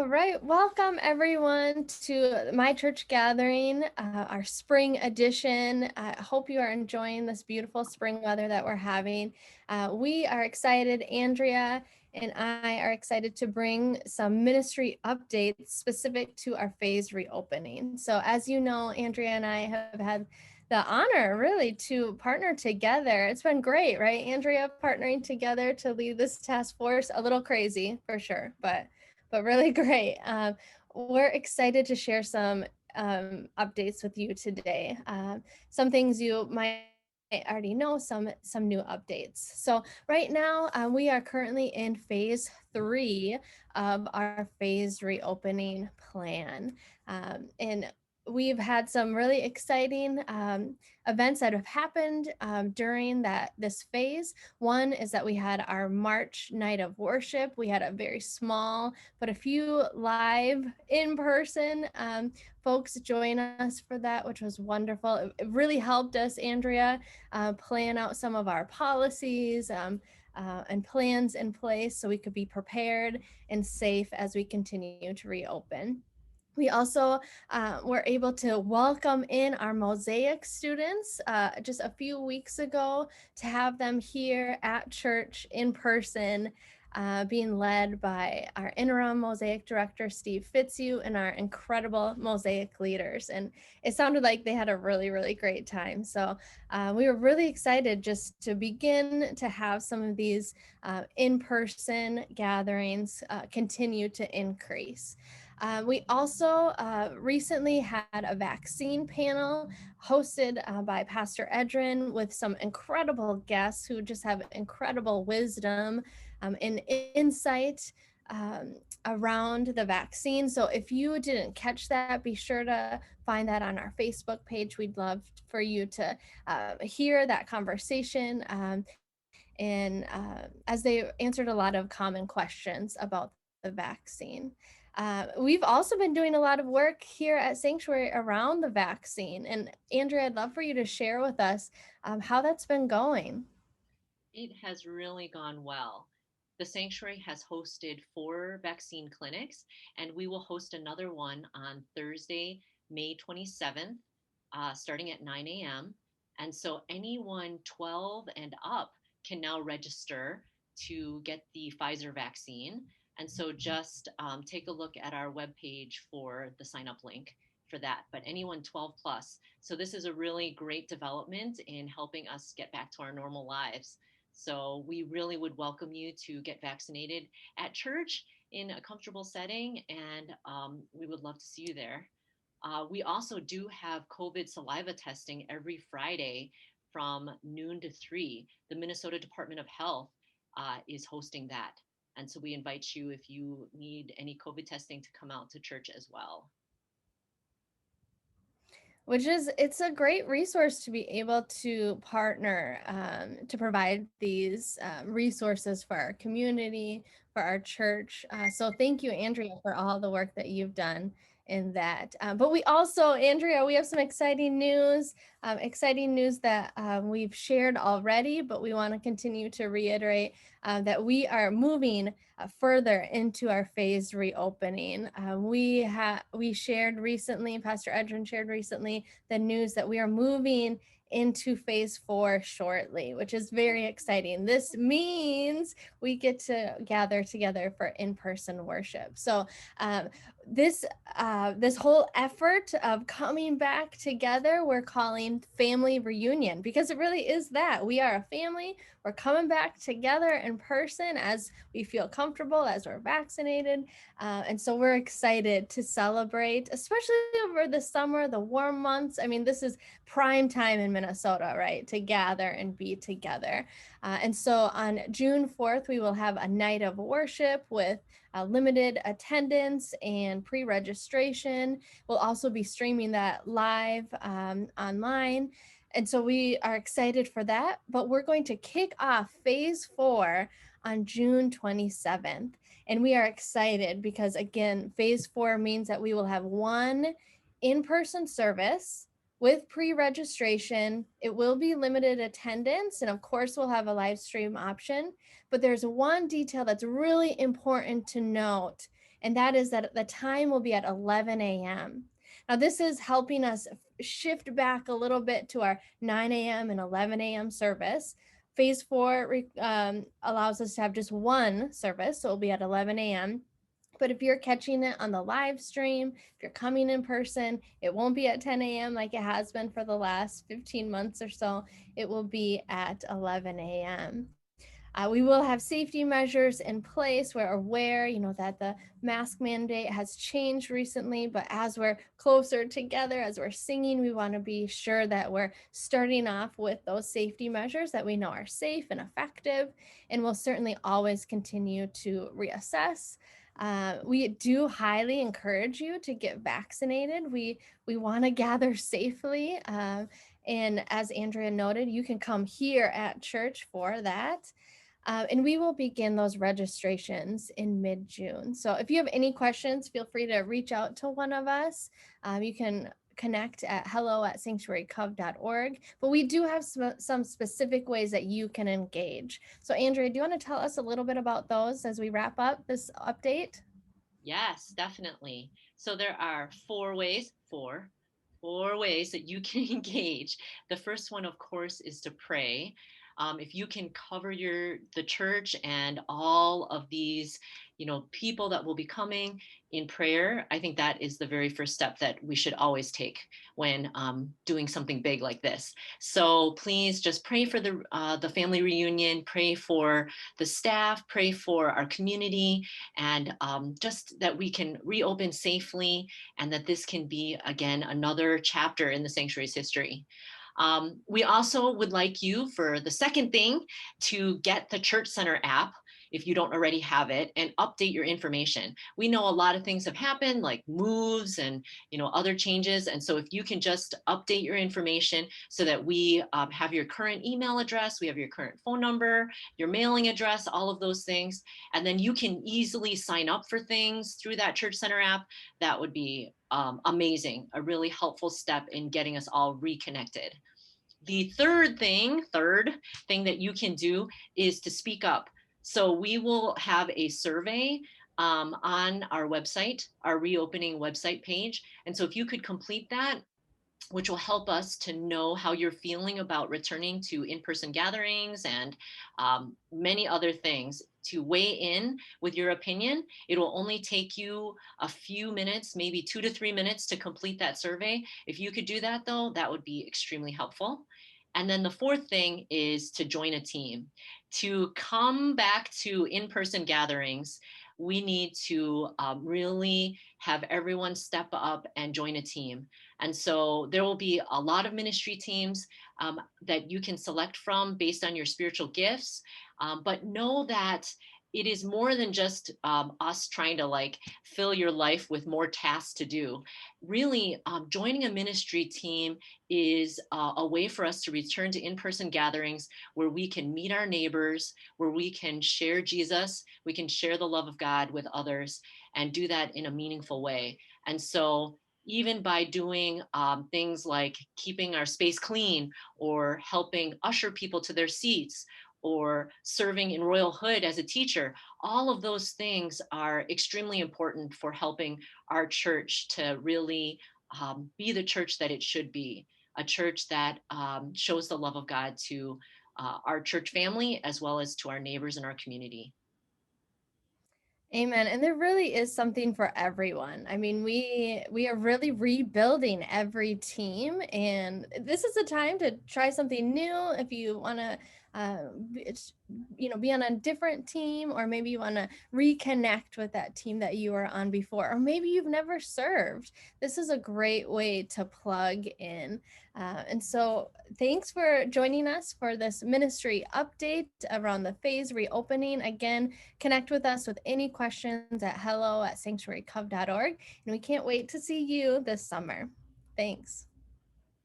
All right, welcome everyone to my church gathering, our spring edition. I hope you are enjoying this beautiful spring weather that we're having. We are excited, Andrea and I are excited to bring some ministry updates specific to our phase reopening. So as you know, Andrea and I have had the honor really to partner together. It's been great, right? Andrea partnering together to lead this task force, a little crazy for sure, but really great. We're excited to share some updates with you today. Some things you might already know, some new updates. So right now, we are currently in phase 3 of our phased reopening plan. And we've had some really exciting events that have happened during this phase. One is that we had our March night of worship. We had a very small, but a few live in-person folks join us for that, which was wonderful. It really helped us, Andrea, plan out some of our policies and plans in place so we could be prepared and safe as we continue to reopen. We also were able to welcome in our Mosaic students just a few weeks ago to have them here at church in person, being led by our interim Mosaic director, Steve Fitzhugh, and our incredible Mosaic leaders. And it sounded like they had a really, really great time. So we were really excited just to begin to have some of these in-person gatherings continue to increase. We also recently had a vaccine panel hosted by Pastor Edrin with some incredible guests who just have incredible wisdom and insight around the vaccine. So if you didn't catch that, be sure to find that on our Facebook page. We'd love for you to hear that conversation. And as they answered a lot of common questions about the vaccine. We've also been doing a lot of work here at Sanctuary around the vaccine. And Andrea, I'd love for you to share with us how that's been going. It has really gone well. The sanctuary has hosted 4 vaccine clinics, and we will host another one on Thursday, May 27th, starting at 9 a.m. And so anyone 12 and up can now register to get the Pfizer vaccine. And so just take a look at our webpage for the sign up link for that. But anyone 12 plus. So this is a really great development in helping us get back to our normal lives. So we really would welcome you to get vaccinated at church in a comfortable setting, and we would love to see you there. We also do have COVID saliva testing every Friday from noon to 3. The Minnesota Department of Health is hosting that. And so we invite you, if you need any COVID testing, to come out to church as well. It's a great resource to be able to partner to provide these resources for our community, for our church. So thank you, Andrea, for all the work that you've done in that. But we also, Andrea, we have some exciting news that we've shared already, but we want to continue to reiterate that we are moving further into our phased reopening. We shared recently, Pastor Edrin shared recently, the news that we are moving into phase 4 shortly, which is very exciting. This means we get to gather together for in-person worship. So this whole effort of coming back together, we're calling family reunion, because it really is that. We are a family. We're coming back together in person as we feel comfortable, as we're vaccinated. And so we're excited to celebrate, especially over the summer, the warm months. I mean, this is prime time in Minnesota, right? To gather and be together. And so on June 4th, we will have a night of worship with limited attendance and pre-registration. We'll also be streaming that live online. And so we are excited for that, but we're going to kick off phase 4 on June 27th. And we are excited because, again, phase 4 means that we will have one in-person service with pre-registration. It will be limited attendance, and of course we'll have a live stream option, but there's one detail that's really important to note, and that is that the time will be at 11 a.m. Now, this is helping us shift back a little bit to our 9 a.m. and 11 a.m. service. Phase 4 allows us to have just one service, so it'll be at 11 a.m. But if you're catching it on the live stream, if you're coming in person, it won't be at 10 a.m. like it has been for the last 15 months or so. It will be at 11 a.m. We will have safety measures in place. We're aware, that the mask mandate has changed recently, but as we're closer together, as we're singing, we want to be sure that we're starting off with those safety measures that we know are safe and effective, and we'll certainly always continue to reassess. We do highly encourage you to get vaccinated. We want to gather safely. And as Andrea noted, you can come here at church for that. And we will begin those registrations in mid-June. So if you have any questions, feel free to reach out to one of us. You can connect at hello@sanctuarycov.org. But we do have some specific ways that you can engage. So Andrea, do you want to tell us a little bit about those as we wrap up this update? Yes, definitely. So there are four ways that you can engage. The first one, of course, is to pray. If you can cover the church and all of these, people that will be coming in prayer, I think that is the very first step that we should always take when doing something big like this. So please just pray for the family reunion, pray for the staff, pray for our community, and just that we can reopen safely, and that this can be, again, another chapter in the sanctuary's history. We also would like you, for the second thing, to get the Church Center app if you don't already have it, and update your information. We know a lot of things have happened, like moves and other changes, and so if you can just update your information so that we have your current email address, we have your current phone number, your mailing address, all of those things, and then you can easily sign up for things through that Church Center app, that would be amazing, a really helpful step in getting us all reconnected. The third thing that you can do is to speak up. So we will have a survey on our website, our reopening website page. And so if you could complete that, which will help us to know how you're feeling about returning to in-person gatherings and many other things, to weigh in with your opinion. It will only take you a few minutes, maybe 2 to 3 minutes, to complete that survey. If you could do that, though, that would be extremely helpful. And then the fourth thing is to join a team. To come back to in-person gatherings, we need to really have everyone step up and join a team. And so there will be a lot of ministry teams that you can select from based on your spiritual gifts. But know that it is more than just us trying to fill your life with more tasks to do. Really, joining a ministry team is a way for us to return to in-person gatherings where we can meet our neighbors, where we can share Jesus, we can share the love of God with others, and do that in a meaningful way. And so even by doing things like keeping our space clean, or helping usher people to their seats, or serving in Royal Hood as a teacher, all of those things are extremely important for helping our church to really be the church that it should be, a church that shows the love of God to our church family, as well as to our neighbors and our community. Amen. And there really is something for everyone. I mean, we are really rebuilding every team, and this is a time to try something new. If you want to, be on a different team, or maybe you want to reconnect with that team that you were on before, or maybe you've never served. This is a great way to plug in. And so thanks for joining us for this ministry update around the phase reopening. Again, connect with us with any questions at hello@sanctuarycov.org. And we can't wait to see you this summer. Thanks.